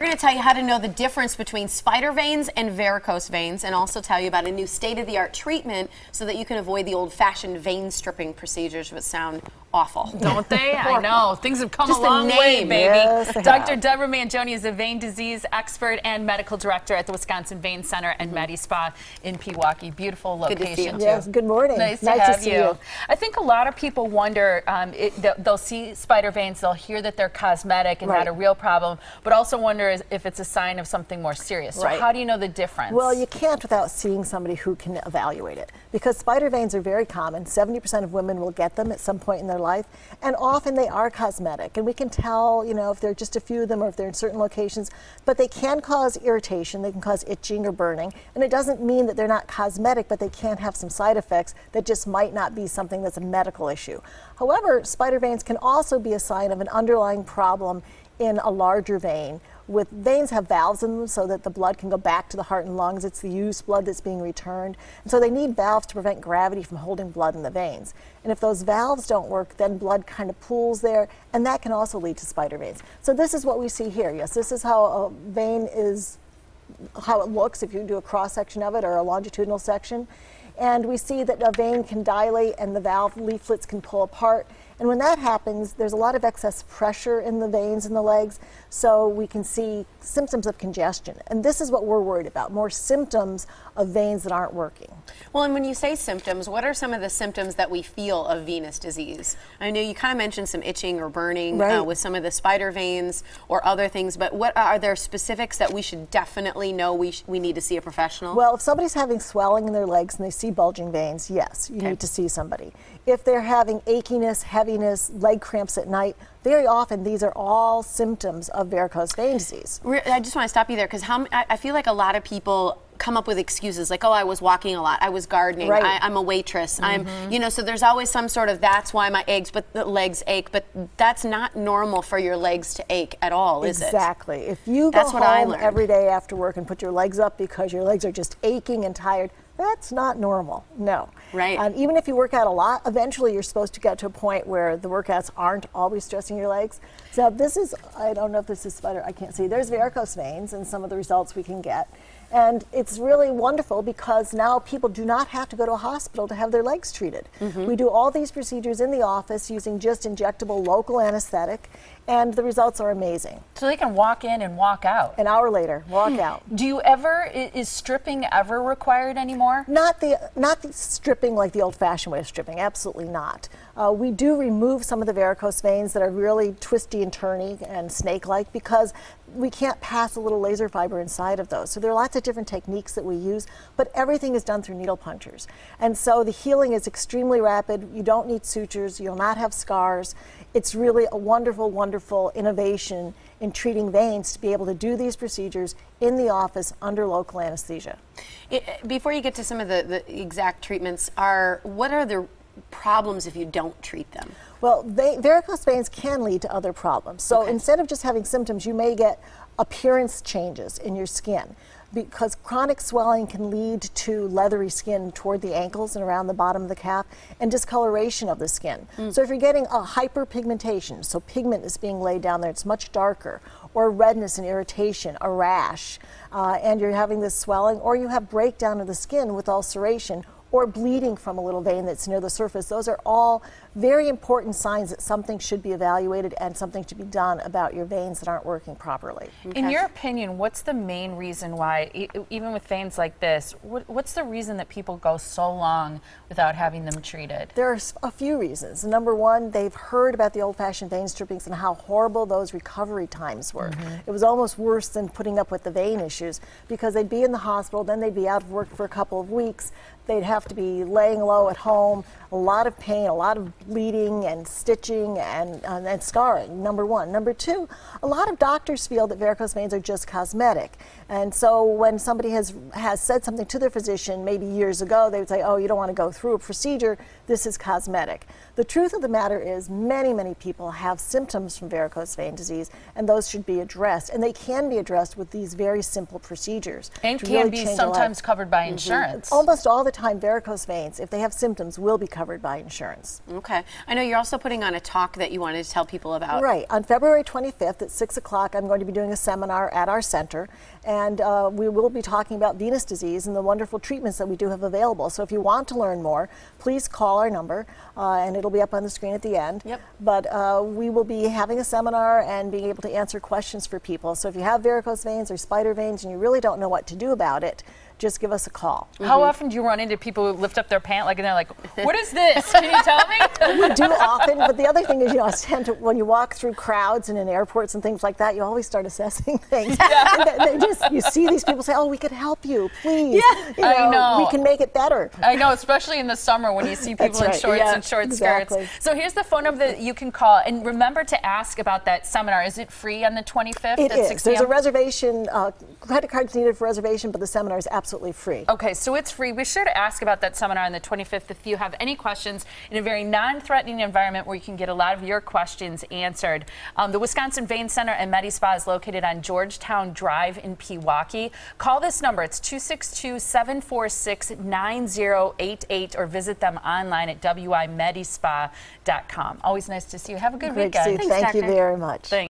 We're going to tell you how to know the difference between spider veins and varicose veins, and also tell you about a new state-of-the-art treatment so that you can avoid the old-fashioned vein stripping procedures, which sound awful. Don't they? I know. Things have come Just a long way, baby. Yes, Dr. Deborah Mangione is a vein disease expert and medical director at the Wisconsin Vein Center and Medispa in Pewaukee. Beautiful location, too. Yes, good morning. Nice to have you. I think a lot of people wonder, they'll see spider veins, they'll hear that they're cosmetic and not a real problem, but also wonder if it's a sign of something more serious. So how do you know the difference? Well, you can't without seeing somebody who can evaluate it, because spider veins are very common. 70% of women will get them at some point in their life, and often they are cosmetic, and we can tell, you know, if there are just a few of them or if they're in certain locations, but they can cause irritation, they can cause itching or burning, and it doesn't mean that they're not cosmetic, but they can have some side effects that just might not be something that's a medical issue. However, spider veins can also be a sign of an underlying problem in a larger vein. Veins have valves in them so that the blood can go back to the heart and lungs. It's the used blood that's being returned. And so they need valves to prevent gravity from holding blood in the veins. And if those valves don't work, then blood kind of pools there, and that can also lead to spider veins. So this is what we see here. Yes, this is how a vein is, how it looks if you do a cross-section of it or a longitudinal section. And we see that a vein can dilate and the valve leaflets can pull apart. And when that happens, there's a lot of excess pressure in the veins in the legs, so we can see symptoms of congestion. And this is what we're worried about, more symptoms of veins that aren't working. Well, and when you say symptoms, what are some of the symptoms that we feel of venous disease? I know you kind of mentioned some itching or burning with some of the spider veins or other things, but what are there specifics that we should definitely know we need to see a professional? Well, if somebody's having swelling in their legs and they see bulging veins, yes, you need to see somebody. If they're having achiness, heaviness, leg cramps at night, very often these are all symptoms of varicose vein disease. I just want to stop you there, because I feel like a lot of people come up with excuses like, oh, I was walking a lot, I was gardening, I'm a waitress, I'm, you know, so there's always some sort of that's why my legs ache, but that's not normal for your legs to ache at all, is it? Exactly. If you go home every day after work and put your legs up because your legs are just aching and tired, that's not normal, no. Right. Even if you work out a lot, eventually you're supposed to get to a point where the workouts aren't always stressing your legs. So this is, I don't know if this is spider, I can't see. There's varicose veins and some of the results we can get. And it's really wonderful because now people do not have to go to a hospital to have their legs treated. We do all these procedures in the office using just injectable local anesthetic, and the results are amazing. So they can walk in and walk out. An hour later, walk out. Do you ever, is stripping ever required anymore? Not the stripping like the old-fashioned way of stripping, absolutely not. We do remove some of the varicose veins that are really twisty and turny and snake-like because we can't pass a little laser fiber inside of those. So there are lots of different techniques that we use, but everything is done through needle punctures. And so the healing is extremely rapid. You don't need sutures. You'll not have scars. It's really a wonderful, wonderful innovation in treating veins to be able to do these procedures in the office under local anesthesia. Before you get to some of the exact treatments, what are the problems if you don't treat them? Well, varicose veins can lead to other problems. So instead of just having symptoms, you may get appearance changes in your skin, because chronic swelling can lead to leathery skin toward the ankles and around the bottom of the calf, and discoloration of the skin. So if you're getting a hyperpigmentation, so pigment is being laid down there, it's much darker, or redness and irritation, a rash, and you're having this swelling, or you have breakdown of the skin with ulceration, or bleeding from a little vein that's near the surface. Those are all very important signs that something should be evaluated and something to be done about your veins that aren't working properly. In your opinion, what's the main reason why, even with veins like this, what's the reason that people go so long without having them treated? There's a few reasons. Number one, they've heard about the old-fashioned vein strippings and how horrible those recovery times were. It was almost worse than putting up with the vein issues, because they'd be in the hospital, then they'd be out of work for a couple of weeks, they'd have to be laying low at home, a lot of pain, a lot of bleeding and stitching and scarring, number one. Number two, a lot of doctors feel that varicose veins are just cosmetic. And so when somebody has said something to their physician maybe years ago, they would say, oh, you don't want to go through a procedure, this is cosmetic. The truth of the matter is many, many people have symptoms from varicose vein disease, and those should be addressed. And they can be addressed with these very simple procedures. And can be sometimes covered by insurance. Almost all the time. lifetime varicose veins, if they have symptoms, will be covered by insurance. Okay. I know you're also putting on a talk that you wanted to tell people about. Right. On February 25th at 6 o'clock, I'm going to be doing a seminar at our center, and we will be talking about venous disease and the wonderful treatments that we do have available. So if you want to learn more, please call our number, and it'll be up on the screen at the end. Yep. But we will be having a seminar and being able to answer questions for people. So if you have varicose veins or spider veins and you really don't know what to do about it, just give us a call. How often do you run into people who lift up their pant and they're like, what is this? Can you tell me? We do often, but the other thing is, I tend to, when you walk through crowds and in airports and things like that, you always start assessing things. And you see these people say, oh, we could help you, please. Yeah, I know. We can make it better. I know, especially in the summer when you see people in shorts and short skirts. So here's the phone number that you can call. And remember to ask about that seminar. Is it free on the 25th it at is. 6 There's p.m.? a reservation, credit cards needed for reservation, but the seminar is absolutely free. Okay, so it's free. Be sure to ask about that seminar on the 25th if you have any questions in a very non-threatening environment where you can get a lot of your questions answered. The Wisconsin Vein Center and Medispa is located on Georgetown Drive in Pewaukee. Call this number. It's 262-746-9088 or visit them online at wimedispa.com. Always nice to see you. Have a good weekend. Thank you very much. Thanks.